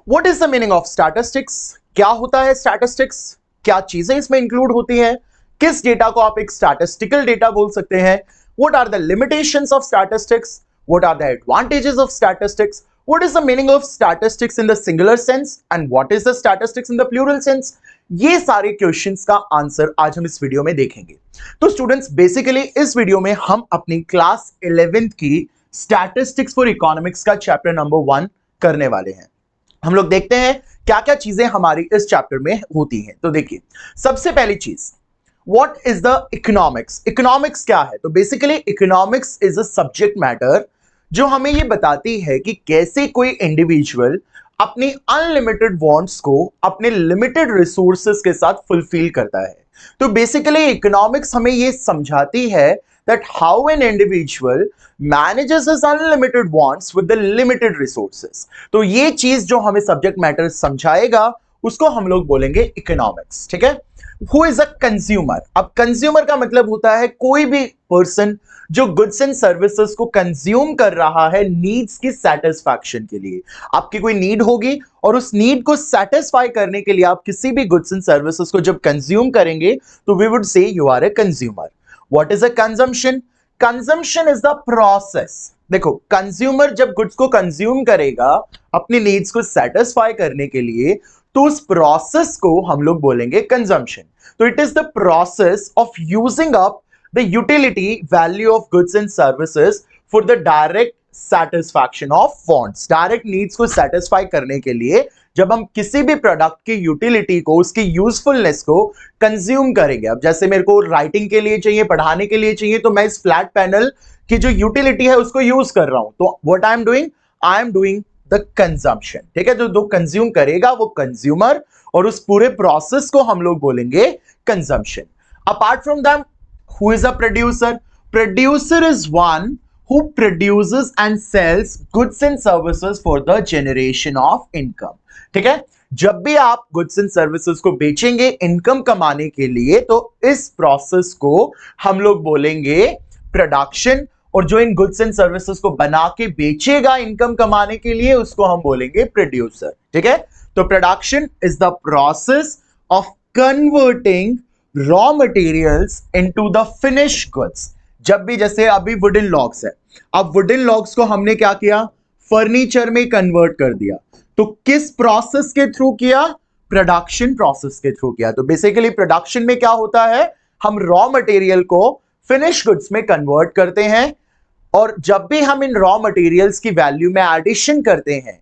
What is the meaning of statistics? क्या होता है स्टैटिस्टिक्स? क्या चीजें इसमें इंक्लूड होती हैं? किस डेटा को आप एक स्टैटिस्टिकल डेटा बोल सकते हैं? What are the limitations of statistics? What are the advantages of statistics? What is the meaning of statistics in the singular sense and what is the statistics in the plural sense? ये सारे questions का answer आज हम इस video में देखेंगे। तो students, basically इस वीडियो में हम अपनी क्लास 11th की स्टैटिस्टिक्स फॉर इकोनॉमिक्स का चैप्टर नंबर 1 करने वाले हैं। हम लोग देखते हैं क्या क्या चीजें हमारी इस चैप्टर में होती हैं। तो देखिए, सबसे पहली चीज, what is the economics? Economics क्या है? तो basically economics is a subject matter जो हमें ये बताती है कि कैसे कोई इंडिविजुअल अपनी अनलिमिटेड वांट्स को अपने लिमिटेड रिसोर्सेज के साथ फुलफिल करता है। तो बेसिकली इकोनॉमिक्स हमें ये समझाती है that how an individual manages his unlimited wants with the limited resources। तो ये चीज जो हमें सब्जेक्ट मैटर समझाएगा उसको हम लोग बोलेंगे इकोनॉमिक्स। ठीक है। Who is a consumer? अब कंज्यूमर का मतलब होता है कोई भी पर्सन जो गुड्स एंड सर्विसेज को कंज्यूम कर रहा है नीड्स की सेटिस्फैक्शन के लिए। आपकी कोई नीड होगी और उस नीड को सेटिस्फाई करने के लिए आप किसी भी गुड्स एंड सर्विसेज को जब कंज्यूम करेंगे तो we would say you are a consumer. What is a consumption? Consumption is the process। देखो, कंज्यूमर जब गुड्स को कंज्यूम करेगा अपनी नीड्स को सेटिस्फाई करने के लिए तो उस प्रोसेस को हम लोग बोलेंगे कंजम्पशन। तो it is the process of using up the utility value of goods and services for the direct satisfaction of wants. Direct needs को सेटिस्फाई करने के लिए जब हम किसी भी प्रोडक्ट की यूटिलिटी को, उसकी यूजफुलनेस को कंज्यूम करेंगे। अब जैसे मेरे को राइटिंग के लिए चाहिए, पढ़ाने के लिए चाहिए, तो मैं इस फ्लैट पैनल की जो यूटिलिटी है उसको यूज कर रहा हूं। तो what I am doing the consumption. ठीक है। तो जो कंज्यूम करेगा वो कंज्यूमर और उस पूरे प्रोसेस को हम लोग बोलेंगे consumption. Apart from that, who is a producer? Producer is one who produces and sells goods and services for the generation of income। ठीक है। जब भी आप गुड्स एंड सर्विसेज को बेचेंगे इनकम कमाने के लिए तो इस प्रोसेस को हम लोग बोलेंगे प्रोडक्शन, और जो इन गुड्स एंड सर्विसेज को बना के बेचेगा इनकम कमाने के लिए उसको हम बोलेंगे प्रोड्यूसर। ठीक है। तो production is the process of converting raw materials into the finished goods. जब भी, जैसे अभी वुडन लॉग्स है, अब वुडन लॉग्स को हमने क्या किया? फर्नीचर में कन्वर्ट कर दिया। तो किस प्रोसेस के थ्रू किया? प्रोडक्शन प्रोसेस के थ्रू किया। तो बेसिकली प्रोडक्शन में क्या होता है? हम रॉ मटेरियल को फिनिश गुड्स में कन्वर्ट करते हैं, और जब भी हम इन रॉ मटेरियल्स की वैल्यू में एडिशन करते हैं,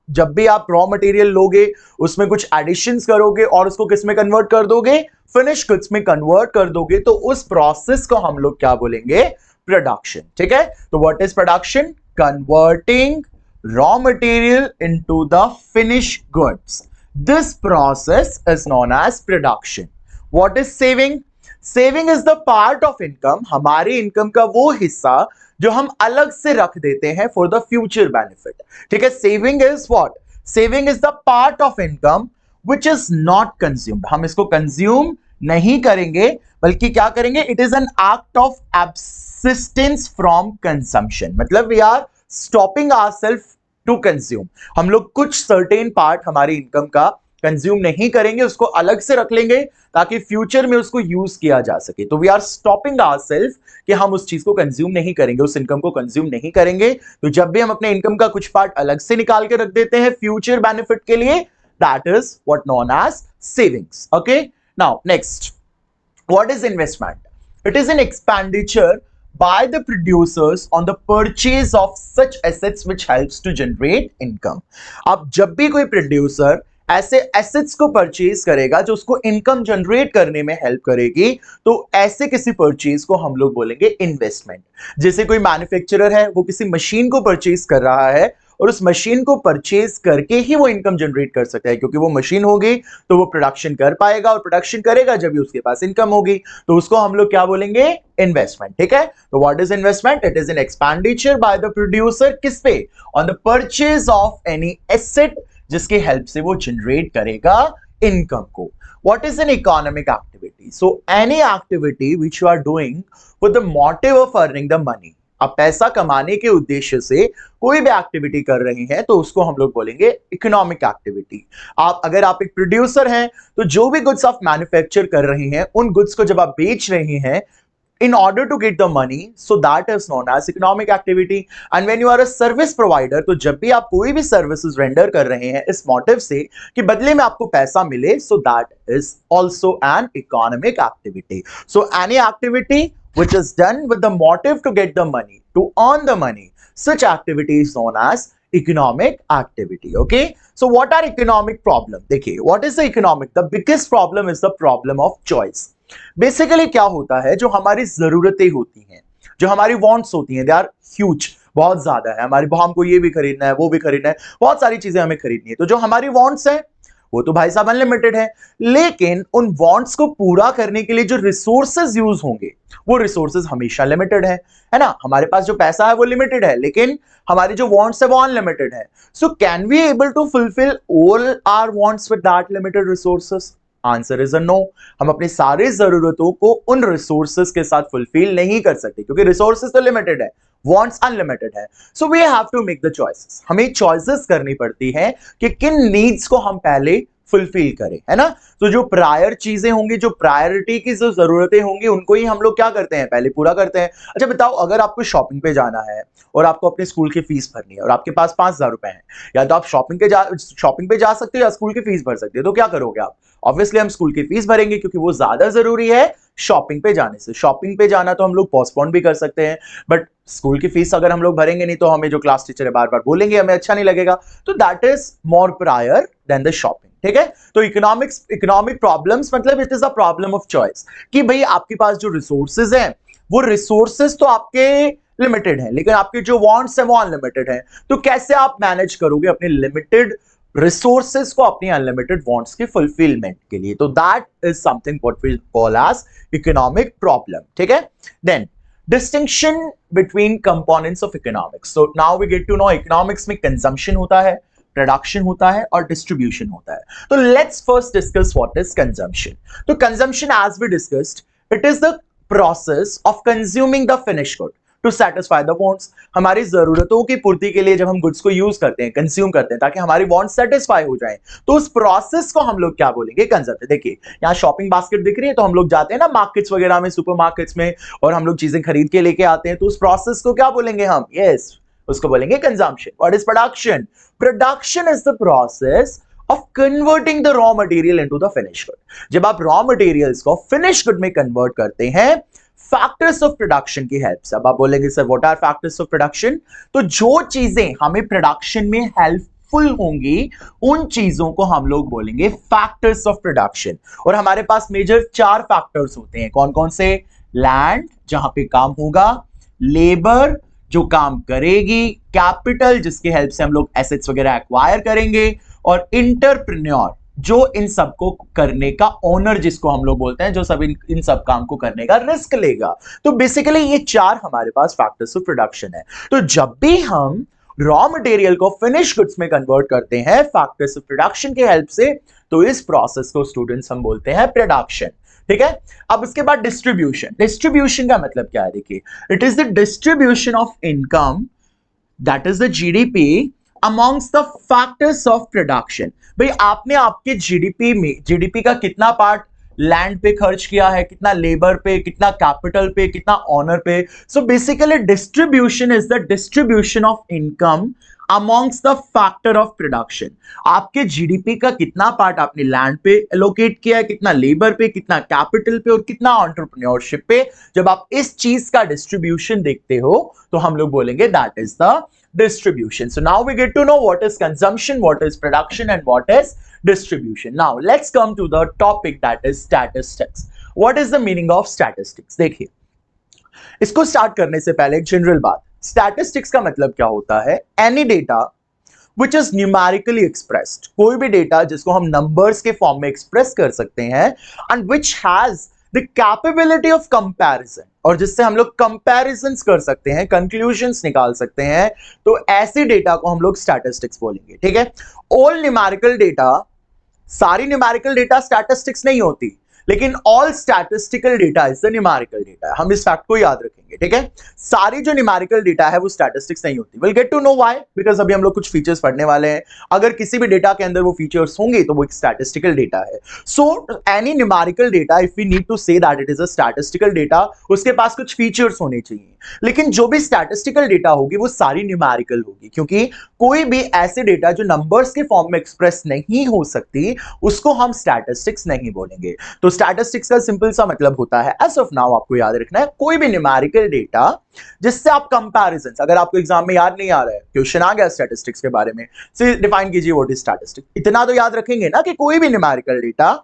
जब भी आप रॉ मटेरियल लोगे उसमें कुछ एडिशंस करोगे और उसको किस में कन्वर्ट कर दोगे? फिनिश गुड्स में कन्वर्ट कर दोगे, तो उस प्रोसेस को हम लोग क्या बोलेंगे? प्रोडक्शन। ठीक है। तो what is production? Converting raw material into the finish goods. This process is known as production. What is saving? Saving is the part of income, हमारी इनकम का वो हिस्सा जो हम अलग से रख देते हैं फॉर द फ्यूचर बेनिफिट। ठीक है। Saving is what? Saving is the part of income which is not consumed. हम इसको कंज्यूम नहीं करेंगे बल्कि क्या करेंगे? It is an act of abstinence from consumption. मतलब we are stopping ourselves to consume. हम लोग कुछ सर्टेन पार्ट हमारी इनकम का कंज्यूम नहीं करेंगे, उसको अलग से रख लेंगे ताकि फ्यूचर में उसको यूज किया जा सके। तो वी आर स्टॉपिंग आवरसेल्फ कि हम उस चीज को कंज्यूम नहीं करेंगे, उस इनकम को कंज्यूम नहीं करेंगे। तो जब भी हम अपने इनकम का कुछ पार्ट अलग से निकाल के रख देते हैं फ्यूचर बेनिफिट के लिए, that is what known as savings. Okay. Now next, what is investment? It is an expenditure by the producers on the purchase of such assets which helps to generate income। अब जब भी कोई producer ऐसे assets को purchase करेगा जो उसको income generate करने में हेल्प करेगी, तो ऐसे किसी परचेज को हम लोग बोलेंगे इन्वेस्टमेंट। जैसे कोई मैन्युफैक्चरर है, वो किसी मशीन को परचेज कर रहा है और उस मशीन को परचेज करके ही वो इनकम जनरेट कर सकता है, क्योंकि वो मशीन होगी तो वो प्रोडक्शन कर पाएगा, और प्रोडक्शन करेगा जब भी उसके पास इनकम होगी, तो उसको हम लोग क्या बोलेंगे? इन्वेस्टमेंट। ठीक है। तो what is investment? It is an expenditure by the producer, किस पे? On the purchase of any asset जिसकी हेल्प से वो जनरेट करेगा इनकम को। What is an economic activity? So any activity which you are doing with the motive of earning the money, आप पैसा कमाने के उद्देश्य से कोई भी एक्टिविटी कर रहे हैं तो उसको हम लोग बोलेंगे इकोनॉमिक एक्टिविटी। अगर आप एक प्रोड्यूसर हैं तो जो भी गुड्स आप मैन्युफैक्चर कर रहे हैं उन गुड्स को जब आप बेच रहे हैं in order to get the money, so that is known as economic activity. And when you are a service provider, तो जब भी आप कोई भी services render कर रहे हैं इस motive से कि बदले में आपको पैसा मिले, so that is also an economic activity. So any activity which is done with the motive to get the money, to earn the money, such activity is known as economic activity. Okay, so what are economic problem? देखिए, what is the economic? The biggest problem is the problem of choice. Basically क्या होता है, जो हमारी जरूरतें होती हैं, जो हमारी वांट्स होती हैं, दे आर ह्यूज, बहुत ज्यादा है हमारी, हमको ये भी खरीदना है, वो भी खरीदना है, बहुत सारी चीजें हमें खरीदनी है। तो जो हमारी वांट्स हैं वो तो भाई साहब अनलिमिटेड है, लेकिन उन वांट्स को पूरा करने के लिए जो रिसोर्सेज यूज होंगे वो रिसोर्सेज हमेशा लिमिटेड है ना। हमारे पास जो पैसा है वो लिमिटेड है, लेकिन हमारी जो वांट्स है वो अनलिमिटेड है। So can we able to fulfil all our wants with that limited resources? Answer is a no. हम अपनी सारी जरूरतों को उन रिसोर्सेज के साथ फुलफिल नहीं कर सकते, क्योंकि रिसोर्सेज तो लिमिटेड है, वांट्स अनलिमिटेड है। So we have to make the choices. हमें चॉइसेस करनी पड़ती है कि किन नीड्स को हम पहले फुलफिल करें, है ना। तो जो प्रायर चीजें होंगी, जो प्रायोरिटी की जो जरूरतें होंगी, उनको ही हम लोग क्या करते हैं, पहले पूरा करते हैं। अच्छा बताओ, अगर आपको शॉपिंग पे जाना है और आपको अपने स्कूल की फीस भरनी है और आपके पास 5,000 रुपए हैं, या तो आप शॉपिंग पे जा सकते हो या स्कूल की फीस भर सकते हो, तो क्या करोगे आप? ऑब्वियसली हम स्कूल की फीस भरेंगे, क्योंकि वो ज्यादा जरूरी है शॉपिंग पे जाने से। शॉपिंग पे जाना तो हम लोग पोस्टपोन भी कर सकते हैं, बट स्कूल की फीस अगर हम लोग भरेंगे नहीं तो हमें जो क्लास टीचर है बार बार बोलेंगे, हमें अच्छा नहीं लगेगा। तो that is more prior than the shopping, ठीक है। तो इकोनॉमिक प्रॉब्लम्स मतलब it is a problem of choice, कि भाई आपके पास जो रिसोर्सेज हैं वो रिसोर्सेज तो आपके लिमिटेड है, लेकिन आपके जो वांट्स है वो अनलिमिटेड है। तो कैसे आप मैनेज करोगे अपने लिमिटेड रिसोर्सेज को अपनी अनलिमिटेड वांट्स के फुलफिलमेंट के लिए? तो that is something what we call as economic problem, ठीक है। Then distinction between components of economics. So now we get to know, economics में कंजम्पशन होता है, प्रोडक्शन होता है और डिस्ट्रीब्यूशन होता है। तो let's first discuss what is consumption. तो consumption, as we discussed, it is the process of consuming the finish good to satisfy the wants. हमारी जरूरतों की पूर्ति के लिए जब हम गुड्स को यूज करते हैं, कंज्यूम करते हैं, ताकि हमारी वांट्स सेटिस्फाई हो जाएं, तो उस प्रोसेस को हम लोग क्या बोलेंगे, कंजम्पशन। देखिए यहाँ शॉपिंग बास्केट दिख रही है, तो हम लोग जाते हैं ना मार्केट्स वगैरह में, सुपरमार्केट्स में, और हम लोग चीजें खरीद के लेके आते हैं, तो उस प्रोसेस को क्या बोलेंगे हम? यस, उसको बोलेंगे consumption. What is production? Production is the process of converting the raw material into the finished good. जब आप raw materials को finished good में convert करते हैं फैक्टर्स ऑफ प्रोडक्शन की हेल्प से। अब आप बोलेंगे sir what are factors of production? तो जो चीजें हमें प्रोडक्शन में हेल्पफुल होंगी उन चीजों को हम लोग बोलेंगे फैक्टर्स ऑफ प्रोडक्शन। और हमारे पास मेजर 4 फैक्टर्स होते हैं। कौन कौन से? लैंड, जहां पे काम होगा, लेबर, जो काम करेगी, कैपिटल, जिसकी हेल्प से हम लोग एसेट्स वगैरह एक्वायर करेंगे, और इंटरप्रेन्योर, जो इन सबको करने का ओनर, जिसको हम लोग बोलते हैं, जो सब इन सब काम को करने का रिस्क लेगा। तो बेसिकली ये 4 हमारे पास फैक्टर्स ऑफ प्रोडक्शन है। तो जब भी हम रॉ मटेरियल को फिनिश गुड्स में कन्वर्ट करते हैं फैक्टर्स ऑफ प्रोडक्शन की हेल्प से, तो इस प्रोसेस को स्टूडेंट्स हम बोलते हैं प्रोडक्शन, ठीक है। अब उसके बाद डिस्ट्रीब्यूशन। डिस्ट्रीब्यूशन का मतलब क्या है? देखिए, it is the distribution of income, that is the GDP, amongst the factors of production. भाई आपने आपके जीडीपी में, जीडीपी का कितना पार्ट लैंड पे खर्च किया है, कितना लेबर पे, कितना कैपिटल पे, कितना ऑनर पे। So basically distribution is the distribution of income amongst the factor of production. आपके जीडीपी का कितना पार्ट आपने लैंड पे एलोकेट किया है, कितना लेबर पे, कितना कैपिटल पे और कितना एंटरप्रेन्योरशिप पे। जब आप इस चीज का डिस्ट्रीब्यूशन देखते हो तो हम लोग बोलेंगे that is the distribution. So now we get to know what is consumption, what is production, and what is distribution. Now let's come to the topic that is statistics. What is the meaning of statistics? देखिए, इसको start करने से पहले एक general बात, statistics का मतलब क्या होता है? Any data which is numerically expressed, कोई भी डेटा जिसको हम नंबर्स के फॉर्म में एक्सप्रेस कर सकते हैं, and which has the capability of comparison, और जिससे हम लोग कंपैरिजंस कर सकते हैं, कंक्लूजन्स निकाल सकते हैं, तो ऐसे डेटा को हम लोग स्टैटिस्टिक्स बोलेंगे, ठीक है। ऑल न्यूमेरिकल डेटा, सारी न्यूमेरिकल डेटा स्टैटिस्टिक्स नहीं होती, लेकिन all statistical data is the numerical data. हम इस फैक्ट को याद रखेंगे, ठीक है। सारी जो न्यूमेरिकल डेटा है वो स्टैटिस्टिक्स नहीं होती। Will get to know why, because अभी हम लोग कुछ फीचर्स पढ़ने वाले हैं। अगर किसी भी डेटा के अंदर वो फीचर्स होंगे तो वो एक स्टैटिस्टिकल डेटा है। So any numerical data, if we need to say that it is a statistical data, उसके पास कुछ फीचर्स होने चाहिए। लेकिन जो भी स्टैटिस्टिकल डेटा होगी वो सारी न्यूमेरिकल होगी, क्योंकि कोई भी ऐसे डेटा जो नंबर्स के फॉर्म में एक्सप्रेस नहीं हो सकती उसको हम स्टैटिस्टिक्स नहीं बोलेंगे। तो स्टैटिस्टिक्स का सिंपल सा मतलब होता है, एज ऑफ नाउ आपको याद रखना है, कोई भी न्यूमेरिकल डेटा जिससे आप कंपैरिजन, अगर आपको एग्जाम में याद नहीं आ रहा है, क्वेश्चन आ गया स्टैटिस्टिक्स के बारे में, से डिफाइन कीजिए व्हाट इज स्टैटिस्टिक्स। इतना तो याद रखेंगे ना कि कोई भी न्यूमेरिकल डेटा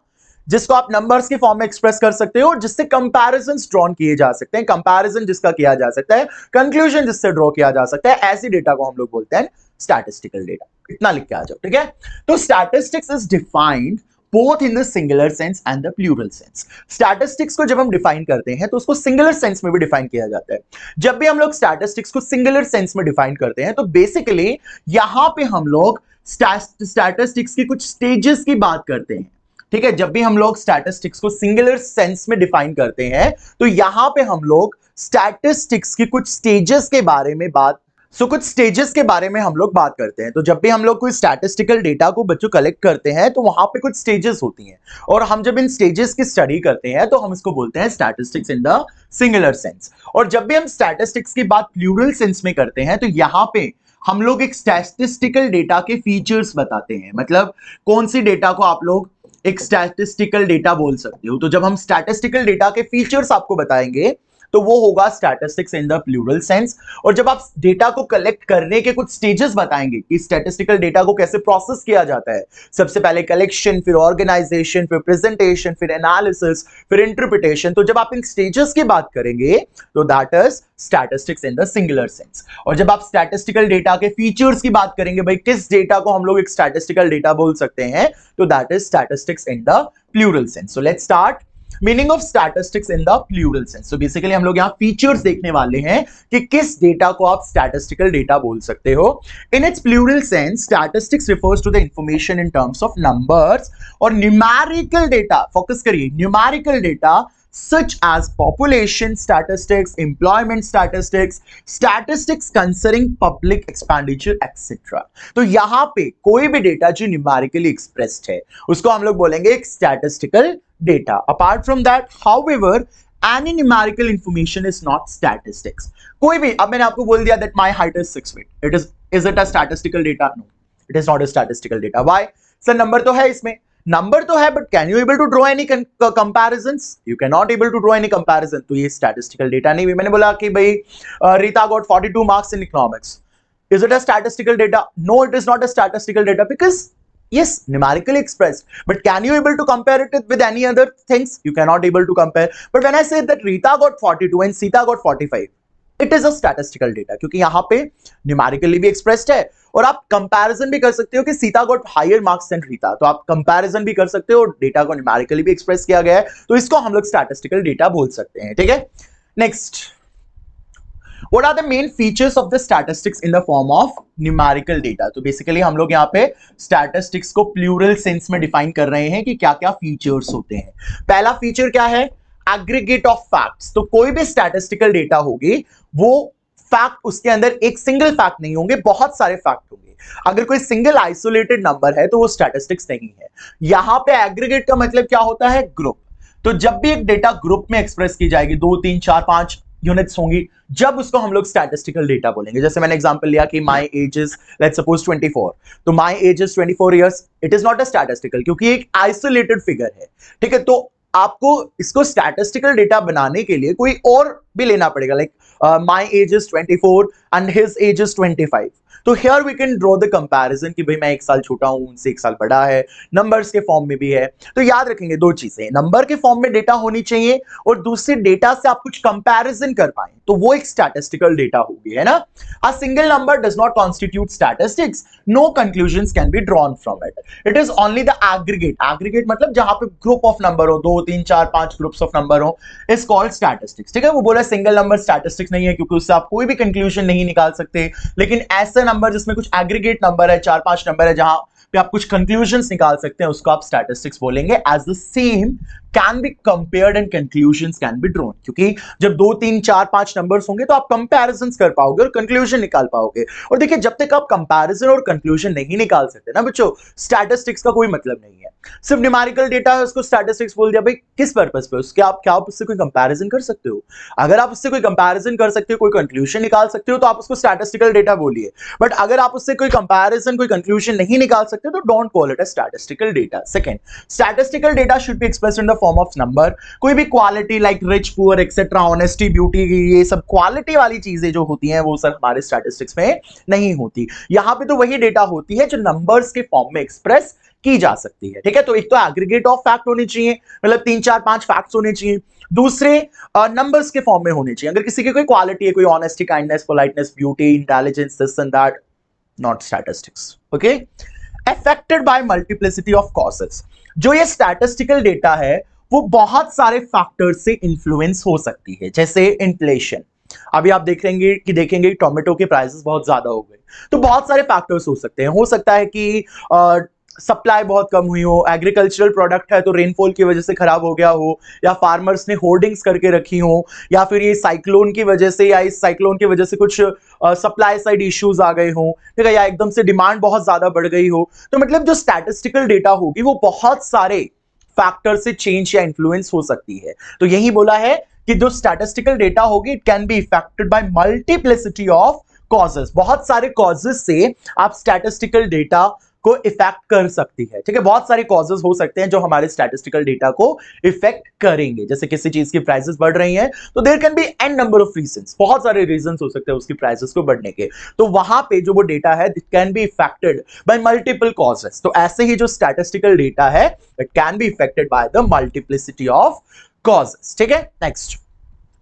जिसको आप नंबर्स के फॉर्म में एक्सप्रेस कर सकते हो, जिससे कंपैरिजंस ड्रॉन किए जा सकते हैं, कंपैरिजन जिसका किया जा सकता है, कंक्लूजन जिससे ड्रॉ किया जा सकता है, ऐसी डेटा को हम लोग बोलते हैं स्टैटिस्टिकल डेटा। इतना लिख के आ जाओ, ठीक है। तो statistics is defined both in the singular sense and the plural sense। Statistics को जब हम डिफाइन करते हैं तो उसको सिंगुलर सेंस में भी डिफाइन किया जाता है। जब भी हम लोग स्टैटिस्टिक्स को सिंगुलर सेंस में डिफाइन करते हैं तो बेसिकली यहां पे हम लोग स्टैटिस्टिक्स की कुछ स्टेजेस की बात करते हैं, ठीक है। जब भी हम लोग स्टैटिस्टिक्स को सिंगुलर सेंस में डिफाइन करते हैं तो यहां पे हम लोग स्टैटिस्टिक्स की कुछ स्टेजेस के बारे में कुछ स्टेजेस के बारे में हम लोग बात करते हैं। तो जब भी हम लोग कोई स्टैटिस्टिकल डेटा को बच्चों कलेक्ट करते हैं तो वहां पे कुछ स्टेजेस होती हैं, और हम जब इन स्टेजेस की स्टडी करते हैं तो हम इसको बोलते हैं statistics in the singular sense. और जब भी हम स्टैटिस्टिक्स की बात प्लूरल सेंस में करते हैं तो यहां पे हम लोग एक स्टैटिस्टिकल डेटा के फीचर्स बताते हैं, मतलब कौन सी डेटा को आप लोग एक स्टैटिस्टिकल डेटा बोल सकते हो। तो जब हम स्टैटिस्टिकल डेटा के फीचर्स आपको बताएंगे तो वो होगा statistics in the plural sense. और जब आप डेटा को कलेक्ट करने के कुछ स्टेजेस बताएंगे कि स्टैटिस्टिकल डेटा को कैसे प्रोसेस किया जाता है, सबसे पहले कलेक्शन, फिर ऑर्गेनाइजेशन, फिर प्रेजेंटेशन, फिर एनालिसिस, फिर इंटरप्रिटेशन, तो जब आप इन स्टेजेस की बात करेंगे तो that is statistics in the singular sense. और जब आप स्टैटिस्टिकल डेटा के फीचर्स की बात करेंगे, भाई किस डेटा को हम लोग एक स्टैटिस्टिकल डेटा बोल सकते हैं, तो that is statistics in the plural sense. So let's start meaning of statistics in the plural sense. तो बेसिकली हम लोग यहां फीचर्स देखने वाले हैं कि किस डेटा को आप स्टैटिस्टिकल डेटा बोल सकते हो। In its plural sense, statistics refers to the information in terms of numbers और न्यूमेरिकल डेटा। फोकस करिए, numerical data such as population statistics, employment statistics, statistics concerning public expenditure, etc. तो यहां पे कोई भी डेटा जो न्यूमेरिकली एक्सप्रेस्ड है उसको हम लोग बोलेंगे एक statistical data. Apart from that, however, any numerical information is not statistics। कोई भी, अब मैंने आपको बोल दिया that my height is 6 feet, is it a statistical data? No, it is not a statistical data। Why? Sir number तो है इसमें, नंबर तो है, but can you able to draw any comparisons? You can not able to draw any comparison, तो ये statistical data नहीं। मैंने बोला कि भाई Rita got 42 marks in economics, is it a statistical data? No, it is not a statistical data, because yes, numerically expressed, but can you able to compare it with any other things? You cannot able to compare। but when I say that Rita got 42 and Sita got 45, it is a statistical data, क्योंकि यहां पे numerically भी expressed है, और आप comparison भी कर सकते हो कि Sita got higher marks than Rita, तो आप कंपैरिजन भी कर सकते हो, डेटा को न्यूमेरिकली भी एक्सप्रेस किया गया है, तो इसको हम लोग स्टैटिस्टिकल डेटा बोल सकते हैं, ठीक है। Next, What are the main features of the statistics in the form of numerical data? तो बेसिकली हम लोग यहाँ पे statistics को प्लूरल सेंस में डिफाइन कर रहे हैं कि क्या क्या फीचर्स होते हैं। पहला फीचर क्या है? Aggregate of facts. तो कोई भी स्टैटिस्टिकल डेटा होगी वो फैक्ट, उसके अंदर एक सिंगल फैक्ट नहीं होंगे, बहुत सारे फैक्ट होंगे। अगर कोई सिंगल आइसोलेटेड नंबर है तो वो स्टैटिस्टिक्स नहीं है। यहां पे एग्रीगेट का मतलब क्या होता है? ग्रुप। तो जब भी एक डेटा ग्रुप में एक्सप्रेस की जाएगी, 2, 3, 4, 5 यूनिट्स होंगी, जब उसको हम लोग स्टैटिस्टिकल डेटा बोलेंगे। जैसे मैंने एग्जांपल लिया कि my age is let's suppose 24, तो my age is 24 years, it is not a statistical, क्योंकि एक आइसोलेटेड फिगर है, ठीक है। तो आपको इसको स्टैटिस्टिकल डेटा बनाने के लिए कोई और भी लेना पड़ेगा, like my age is 24 and his age is 25। तो here we can draw the comparison कि भाई मैं 1 साल छोटा हूं, उनसे 1 साल बड़ा है, नंबर्स के फॉर्म में भी है। तो याद रखेंगे दो चीजें, नंबर के फॉर्म में डेटा होनी चाहिए और दूसरे डेटा से आप कुछ कंपैरिजन कर पाए, तो वो एक स्टैटिस्टिकल डेटा होगी, है ना। A single number does not constitute statistics, no conclusions can be drawn from it, it is only the aggregate. Aggregate मतलब जहां पे ग्रुप ऑफ नंबर हो, 2, 3, 4, 5 ग्रुप्स ऑफ नंबर हो, इज कॉल्ड स्टैटिस्टिक्स, ठीक है। वो बोला सिंगल नंबर स्टैटिस्टिक्स नहीं है क्योंकि उससे आप कोई भी कंक्लूजन नहीं निकाल सकते, लेकिन ऐसा नंबर जिसमें कुछ एग्रीगेट नंबर है, 4-5 नंबर है, जहां पे आप कुछ कंक्लूजंस निकाल सकते हैं, उसको आप स्टैटिस्टिक्स बोलेंगे। As the same can be compared and conclusions can be drawn, क्योंकि जब 2 3 4 5 नंबर्स होंगे तो आप कंपैरिजंस कर पाओगे और कंक्लूजन निकाल पाओगे। और देखिए जब तक आप कंपैरिजन और कंक्लूजन नहीं निकाल सकते ना बच्चों, स्टैटिस्टिक्स का कोई मतलब नहीं है। सिर्फ न्यूमेरिकल डेटा है उसको स्टैटिस्टिक्स बोल दिया, भाई किस पर्पस पे? उसके आप क्या आप उससे कोई कंपैरिजन कर सकते हो? अगर आप उससे कोई कंपैरिजन कर सकते हो, कोई कंक्लूजन निकाल सकते हो तो आप उसको स्टैटिस्टिकल डेटा बोलिए। बट अगर आप उससे कोई कंपैरिजन कोई कंक्लूजन नहीं निकाल सकते तो don't call it a statistical data. Second, statistical data should be expressed in the form of number. कोई भी quality like rich poor etcetera, honesty, beauty, ये सब क्वालिटी वाली चीजें जो होती हैं वो सर हमारे स्टैटिस्टिक्स में नहीं होती। यहां पे तो वही डेटा होती है जो नंबर्स के फॉर्म में एक्सप्रेस की जा सकती है। ठीक है, तो एक तो एग्रीगेट ऑफ फैक्ट होनी चाहिए, मतलब 3 4 5 फैक्ट्स होने चाहिए। दूसरे नंबर्स के फॉर्म में होने चाहिए। अगर किसी की कोई क्वालिटी है, कोई honesty, kindness, politeness, beauty, intelligence, this and that, not statistics. Okay, affected by multiplicity of causes. जो ये स्टैटिस्टिकल डेटा है वो बहुत सारे फैक्टर्स से इंफ्लुएंस हो सकती है, जैसे इन्फ्लेशन। अभी आप देखेंगे टोमेटो के प्राइसेस बहुत ज्यादा हो गए, तो बहुत सारे फैक्टर्स हो सकते हैं। हो सकता है कि सप्लाई बहुत कम हुई हो, एग्रीकल्चरल प्रोडक्ट है तो रेनफॉल की वजह से खराब हो गया हो, या फार्मर्स ने होर्डिंग्स करके रखी हो, या फिर ये साइक्लोन की वजह से या इस साइक्लोन की वजह से कुछ सप्लाई साइड इश्यूज आ गए हो, ठीक है, या एकदम से डिमांड बहुत ज्यादा बढ़ गई हो। तो मतलब जो स्टैटिस्टिकल डेटा होगी वो बहुत सारे फैक्टर से चेंज या इन्फ्लुएंस हो सकती है। तो यही बोला है कि जो स्टैटिस्टिकल डेटा होगी it can be affected by multiplicity of causes. बहुत सारे कॉजेस से आप स्टैटिस्टिकल डेटा को इफेक्ट कर सकती है। ठीक है, बहुत सारे कॉजेस हो सकते हैं जो हमारे स्टैटिस्टिकल डेटा को इफेक्ट करेंगे। जैसे किसी चीज की प्राइसेस बढ़ रही हैं तो there can be an number of reasons, बहुत सारे रीजंस हो सकते हैं उसकी प्राइसेस को बढ़ने के। तो वहां पे जो वो डेटा है it can be affected bye multiple causes. तो ऐसे ही जो स्टैटिस्टिकल डेटा है it can be affected by the multiplicity of causes. ठीक है, नेक्स्ट,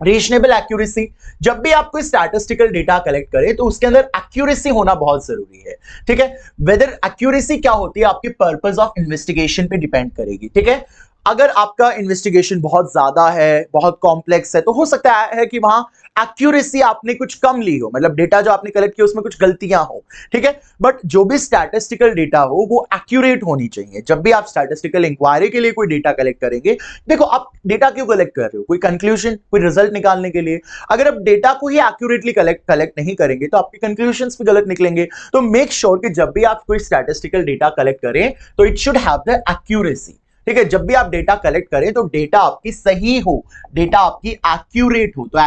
रीजनेबल एक्यूरेसी। जब भी आप कोई स्टैटिस्टिकल डेटा कलेक्ट करें तो उसके अंदर एक्यूरेसी होना बहुत जरूरी है। ठीक है, वेदर एक्यूरेसी क्या होती है आपके पर्पस ऑफ इन्वेस्टिगेशन पे डिपेंड करेगी। ठीक है, अगर आपका इन्वेस्टिगेशन बहुत ज्यादा है, बहुत कॉम्प्लेक्स है, तो हो सकता है कि वहां एक्यूरेसी आपने कुछ कम ली हो, मतलब डेटा जो आपने कलेक्ट किया उसमें कुछ गलतियां हो। ठीक है, बट जो भी स्टैटिस्टिकल डेटा हो वो एक्यूरेट होनी चाहिए। जब भी आप स्टैटिस्टिकल इंक्वायरी के लिए कोई डेटा कलेक्ट करेंगे, देखो आप डेटा क्यों कलेक्ट कर रहे हो? कोई कंक्लूजन, कोई रिजल्ट निकालने के लिए। अगर आप डेटा को ही एक्यूरेटली कलेक्ट नहीं करेंगे तो आपके कंक्लूजन्स भी गलत निकलेंगे। तो मेक श्योर कि जब भी आप कोई स्टैटिस्टिकल डेटा कलेक्ट करें तो it should have the accuracy. ठीक है, जब भी आप डेटा कलेक्ट करें तो डेटा आपकी सही हो, डेटा आपकी एक्यूरेट हो, तो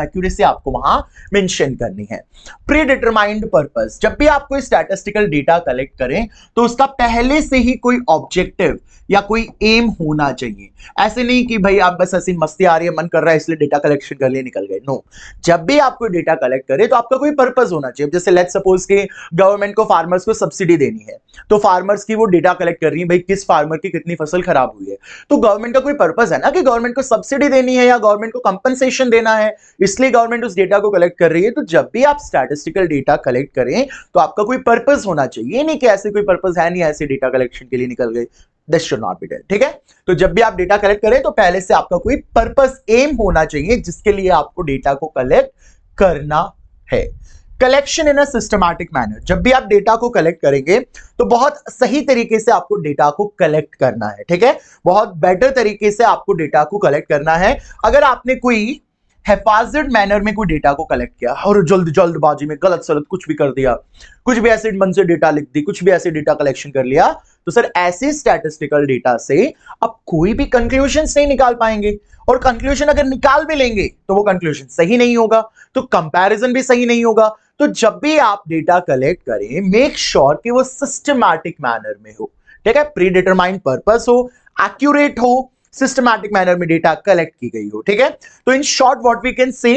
एक्यूरेसी आपको वहां मेंशन करनी है। प्री डिटरमाइंड पर्पस, जब भी आप कोई स्टैटिस्टिकल डेटा कलेक्ट करें तो उसका पहले से ही कोई ऑब्जेक्टिव या कोई एम होना चाहिए। ऐसे नहीं कि भाई आप बस ऐसी मस्ती आ रही है, मन कर रहा है इसलिए डेटा कलेक्शन कर लिए निकल गए। नो, जब भी आप कोई डेटा कलेक्ट करें तो आपका कोई पर्पस होना चाहिए। जैसे लेट्स सपोज कि गवर्नमेंट को फार्मर्स को सब्सिडी देनी है, तो फार्मर्स की वो डेटा कलेक्ट कर रही है, भाई किस फार्मर की कितनी फसल खराब हुई है। तो गवर्नमेंट का कोई पर्पस है ना कि गवर्नमेंट को सब्सिडी देनी है या गवर्नमेंट को कंपनसेशन देना है, इसलिए गवर्नमेंट उस डेटा को कलेक्ट कर रही है। तो जब भी आप स्टैटिस्टिकल डेटा कलेक्ट करें तो आपका कोई पर्पस होना चाहिए, नहीं कि ऐसे कोई पर्पस है नहीं, ऐसे डेटा कलेक्शन के लिए निकल गए। This should not be done. ठीक है, तो जब भी आप डेटा कलेक्ट करें तो पहले से आपका कोई पर्पस, एम होना चाहिए जिसके लिए आपको डेटा को कलेक्ट करना है। Collection in a systematic manner, जब भी आप डेटा को कलेक्ट करेंगे तो बहुत सही तरीके से आपको डेटा को कलेक्ट करना है। ठीक है, बहुत बेटर तरीके से आपको डेटा को कलेक्ट करना है। अगर आपने कोई हैफाजर्ड मैनर में कोई डेटा को कलेक्ट किया और जल्दबाजी में गलत सलत कुछ भी कर दिया, कुछ भी ऐसे मन से डेटा लिख दी, कुछ भी ऐसे डेटा कलेक्शन कर लिया, तो सर ऐसे स्टैटिस्टिकल डेटा से आप कोई भी कंक्लूजन्स नहीं निकाल पाएंगे। और कंक्लूजन अगर निकाल भी लेंगे तो वो कंक्लूजन सही नहीं होगा, तो कंपैरिजन भी सही नहीं होगा। तो जब भी आप डेटा कलेक्ट करें मेक श्योर कि वो सिस्टमैटिक मैनर में हो। ठीक है, प्री डिटरमाइंड पर्पस हो, एक्यूरेट हो, सिस्टमैटिक मैनर में डेटा कलेक्ट की गई हो। ठीक है, तो in short what we can say,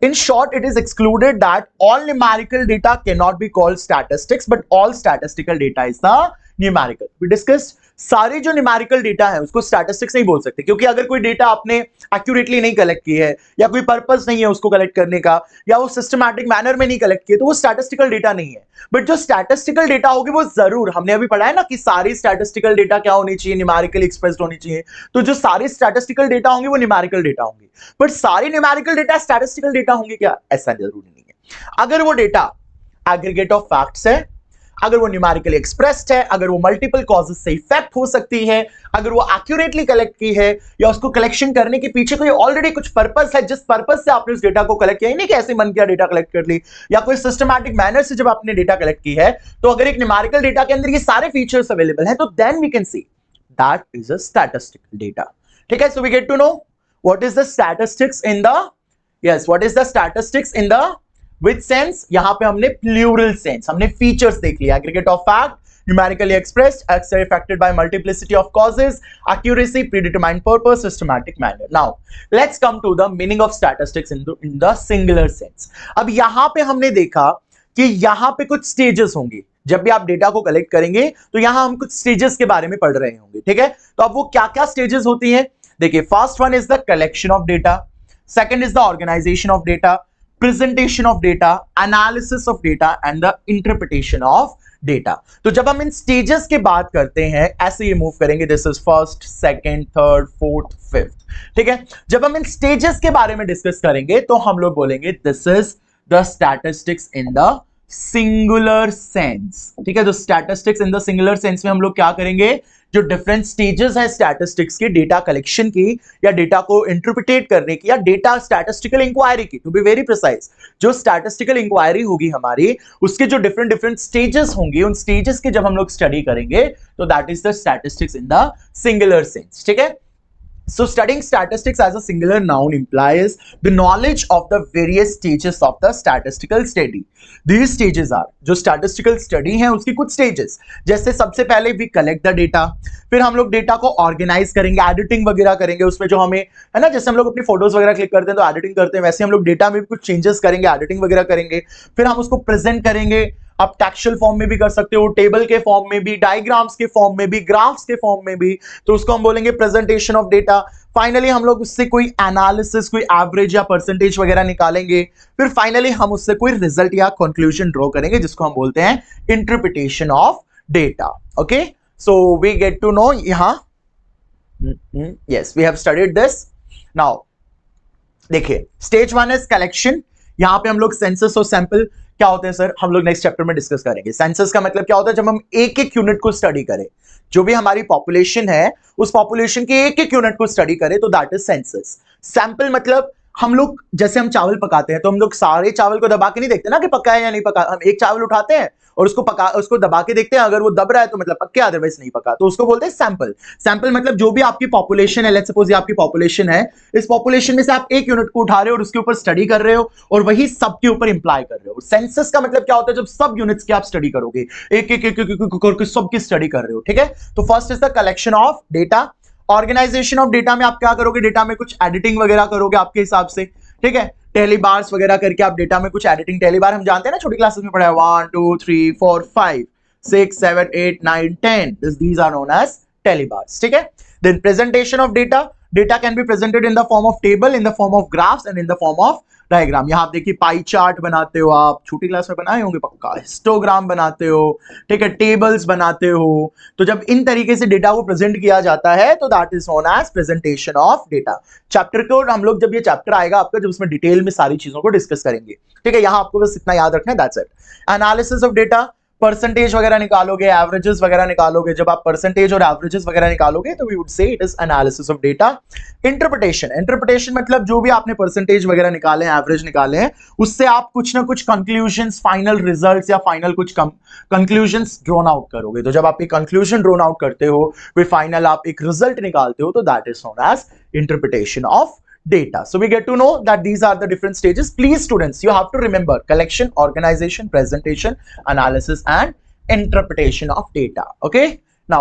in short it is excluded that all numerical data cannot be called statistics but all statistical data is the numerical। we discussed सारे जो numerical data है उसको स्टैटिस्टिक्स नहीं बोल सकते, क्योंकि अगर कोई डेटा आपने एक्यूरेटली नहीं कलेक्ट की है या कोई पर्पस नहीं है उसको कलेक्ट करने का या वो सिस्टमैटिक मैनर में नहीं कलेक्ट किए तो वो स्टैटिस्टिकल डेटा नहीं है। बट जो स्टैटिस्टिकल डेटा होगी वो जरूर, हमने अभी पढ़ा है ना कि सारी स्टैटिस्टिकल डेटा क्या होनी चाहिए, न्यूमेरिकली एक्सप्रेस्ड होनी चाहिए। तो जो सारे स्टैटिस्टिकल डेटा होंगे वो न्यूमेरिकल डेटा होंगे, बट सारे न्यूमेरिकल डेटा स्टैटिस्टिकल डेटा होंगे क्या? ऐसा जरूरी नहीं है। अगर वो डेटा एग्रीगेट ऑफ फैक्ट्स है, अगर वो न्यूमेरिकली एक्सप्रेस्ड है, अगर वो मल्टीपल कॉजेस से इफेक्ट हो सकती है, अगर वो एक्यूरेटली कलेक्ट की है, या उसको कलेक्शन करने के पीछे कोई ऑलरेडी कुछ पर्पस है जिस पर्पस से आपने उस डेटा को कलेक्ट किया, नहीं कि ऐसे मन किया डेटा कलेक्ट कर ली, या कोई सिस्टमैटिक मैनर से जब आपने डेटा कलेक्ट की है, तो अगर एक न्यूमेरिकल डेटा के अंदर ये सारे फीचर्स अवेलेबल हैं, तो then we can see that is a statistical data. ठीक है, so we get to know what is the statistics in the, yes, what is the statistics in the which sense, यहां पे हमने plural sense, हमने features देख लिया, aggregate of fact, numerically expressed, affected by multiplicity of causes, accuracy, predetermined purpose, systematic manner. Now let's come to the meaning of statistics in the singular sense. अब यहां पे हमने देखा कि यहां पे कुछ स्टेजेस होंगे, जब भी आप डेटा को कलेक्ट करेंगे तो यहां हम कुछ स्टेजेस के बारे में पढ़ रहे होंगे। ठीक है, तो अब वो क्या क्या स्टेजेस होती हैं, देखिए, first one is the collection of data, second is the organisation of data, presentation of data, analysis of data and the interpretation of data. तो जब हम इन स्टेजेस की बात करते हैं, ऐसे ये मूव करेंगे, this is first, second, third, fourth, fifth. ठीक है, जब हम इन स्टेजेस के बारे में डिस्कस करेंगे तो हम लोग बोलेंगे this is the statistics in the singular sense. ठीक है, तो statistics in the singular sense में हम लोग क्या करेंगे, जो डिफरेंट स्टेजेस है स्टैटिस्टिक्स की, डेटा कलेक्शन की, या डेटा को इंटरप्रिटेट करने की, या डेटा स्टैटिस्टिकल इंक्वायरी की, टू बी वेरी प्रिसाइज, जो स्टैटिस्टिकल इंक्वायरी होगी हमारी, उसके जो डिफरेंट डिफरेंट स्टेजेस होंगे, उन स्टेजेस की जब हम लोग स्टडी करेंगे तो that is the statistics in the singular sense. ठीक है, so studying statistics as a singular noun implies the knowledge of the various stages of the statistical study. These stages are, जो statistical study है उसकी कुछ stages, जैसे सबसे पहले we collect the data, फिर हम लोग डेटा को ऑर्गेनाइज करेंगे, एडिटिंग वगैरह करेंगे, उसमें जो हमें है ना, जैसे हम लोग अपनी फोटोज वगैरह क्लिक करते हैं तो एडिटिंग करते हैं, वैसे हम लोग डेटा में भी कुछ चेंजेस करेंगे, एडिटिंग वगैरह करेंगे, फिर हम उसको प्रेजेंट करेंगे। आप टेक्सचुअल फॉर्म में भी कर सकते हो, टेबल के फॉर्म में भी, डायग्राम्स के फॉर्म में भी, ग्राफ्स के फॉर्म में भी, तो उसको हम बोलेंगे प्रेजेंटेशन ऑफ डेटा। फाइनली हम लोग उससे कोई एनालिसिस, कोई एवरेज या परसेंटेज वगैरह निकालेंगे, फिर फाइनली हम उससे कोई रिजल्ट या कंक्लूजन ड्रॉ करेंगे, जिसको हम बोलते हैं interpretation of data. Okay, so we get to know यहां, yes, we have studied this. Now देखिए, स्टेज वन इज कलेक्शन, यहां पे हम लोग सेंसस और सैंपल क्या होते हैं सर, हम लोग नेक्स्ट चैप्टर में डिस्कस करेंगे। सेंसस का मतलब क्या होता है, जब हम एक एक यूनिट को स्टडी करें, जो भी हमारी पॉपुलेशन है उस पॉपुलेशन के एक एक यूनिट को स्टडी करें, तो दैट इज सेंसस। सैंपल मतलब हम लोग, जैसे हम चावल पकाते हैं तो हम लोग सारे चावल को दबा के नहीं देखते ना कि पका है या नहीं पका, हम एक चावल उठाते हैं और उसको दबा के देखते हैं, अगर वो दब रहा है तो मतलब पक गया, अदरवाइज नहीं पका, तो उसको बोलते हैं सैंपल। सैंपल मतलब जो भी आपकी पॉपुलेशन है, लेट्स सपोज ये आपकी पॉपुलेशन है, इस पॉपुलेशन में से आप एक यूनिट को उठा रहे हो और उसके ऊपर स्टडी कर रहे हो और वही सबके ऊपर इंप्लाई कर रहे हो। सेंसस का मतलब क्या होता है, जब सब यूनिट्स की आप स्टडी करोगे, एक एक एक करके सबकी स्टडी कर रहे हो। ठीक है, तो first is the collection of data. Organisation of data में आप क्या करोगे, डेटा में कुछ एडिटिंग वगैरह करोगे आपके हिसाब से। ठीक है, टेली बार्स वगैरह करके आप डेटा में कुछ एडिटिंग, टेली बार हम जानते हैं ना, छोटी क्लासेस में पढ़ा है, 1 2 3 4 5 6 7 8 9 10, these are known as tally bars. ठीक है, then presentation of data, data can be presented in the form of table, in the form of graphs and in the form of diagram. यहां आप देखिए, pie chart बनाते हो आप, छोटी class में बनाए होंगे पक्का, हिस्टोग्राम बनाते हो, ठीक है, टेबल्स बनाते हो, तो जब इन तरीके से डेटा को प्रेजेंट किया जाता है तो that is known as presentation of data. Chapter को हम लोग, जब ये चैप्टर आएगा आपका, जब उसमें डिटेल में सारी चीजों को डिस्कस करेंगे। ठीक है, यहां आपको बस इतना याद रखना है, that's it. Analysis of data, percentage वगैरह निकालोगे, एवरेजेस वगैरह निकालोगे, जब आप परसेंटेज और एवरेजेस वगैरह निकालोगे तो we would say it is analysis of data. Interpretation, interpretation मतलब जो भी आपने परसेंटेज वगैरह निकाले हैं, एवरेज निकाले हैं, उससे आप कुछ ना कुछ कंक्लूजन्स, फाइनल रिजल्ट्स या फाइनल कुछ कंक्लूजन्स ड्रॉन आउट करोगे। तो जब आप एक कंक्लूजन ड्रॉन आउट करते हो, फिर फाइनल आप एक रिजल्ट निकालते हो, तो that is known as interpretation of data. So we get to know that these are the different stages. Please students, you have to remember collection, organization, presentation, analysis and interpretation of data. Okay, now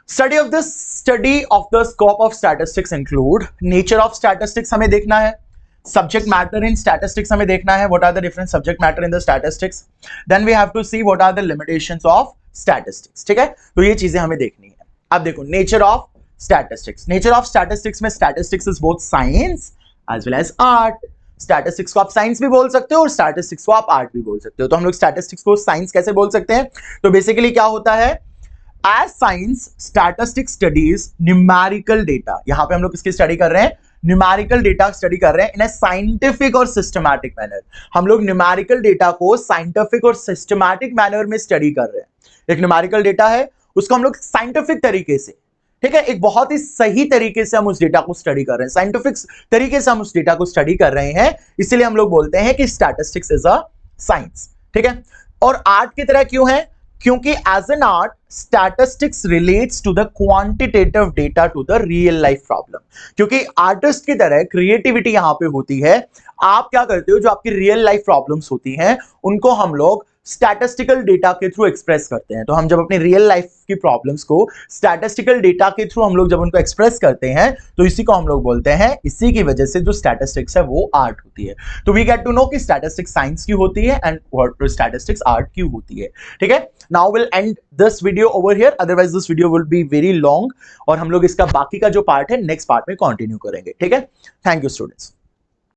study of the scope of statistics include nature of statistics हमें देखना है, subject matter in statistics हमें देखना है, what are the different subject matter in the statistics, then we have to see what are the limitations of statistics. ठीक है, तो ये चीजें हमें देखनी है। अब देखो, nature of statistics, nature of statistics में statistics is both science as well as art. statistics को आप साइंस भी बोल सकते हो और statistics को आप आर्ट भी बोल सकते हो। तो हम लोग statistics को साइंस कैसे बोल सकते हैं, तो बेसिकली क्या होता है, as science statistics studies numerical data। यहां पे हम लोग किसकी स्टडी कर रहे हैं, न्यूमेरिकल डेटा स्टडी कर रहे हैं इन ए साइंटिफिक और सिस्टमैटिक मैनर। हम लोग न्यूमेरिकल डेटा को साइंटिफिक और सिस्टमैटिक मैनर में स्टडी कर रहे हैं। एक न्यूमेरिकल डेटा है, उसको हम लोग साइंटिफिक तरीके से, ठीक है, एक बहुत ही सही तरीके से हम उस डेटा को स्टडी कर रहे हैं, साइंटिफिक तरीके से हम उस डेटा को स्टडी कर रहे हैं, इसलिए हम लोग बोलते हैं कि स्टैटिस्टिक्स इज अ साइंस। ठीक है, और आर्ट की तरह क्यों है? क्योंकि as an art statistics relates to the quantitative data to the real life problem. क्योंकि आर्टिस्ट की तरह क्रिएटिविटी यहां पे होती है। आप क्या करते हो, जो आपकी रियल लाइफ प्रॉब्लम्स होती हैं उनको हम लोग स्टैटिस्टिकल डेटा के थ्रू एक्सप्रेस करते हैं। तो हम जब अपनी रियल लाइफ की प्रॉब्लम्स को स्टैटिस्टिकल डेटा के थ्रू हम लोग जब उनको एक्सप्रेस करते हैं तो इसी को हम लोग बोलते हैं, इसी की वजह से जो स्टैटिस्टिक्स है वो आर्ट होती है। तो वी गेट टू नो कि स्टैटिस्टिक्स साइंस की होती है एंड स्टैटिस्टिक्स आर्ट की होती है। ठीक है, now will and this video over here, otherwise this video will be very long और हम लोग इसका बाकी का जो पार्ट है नेक्स्ट पार्ट में कंटिन्यू करेंगे। ठीक है, थैंक यू स्टूडेंट्स।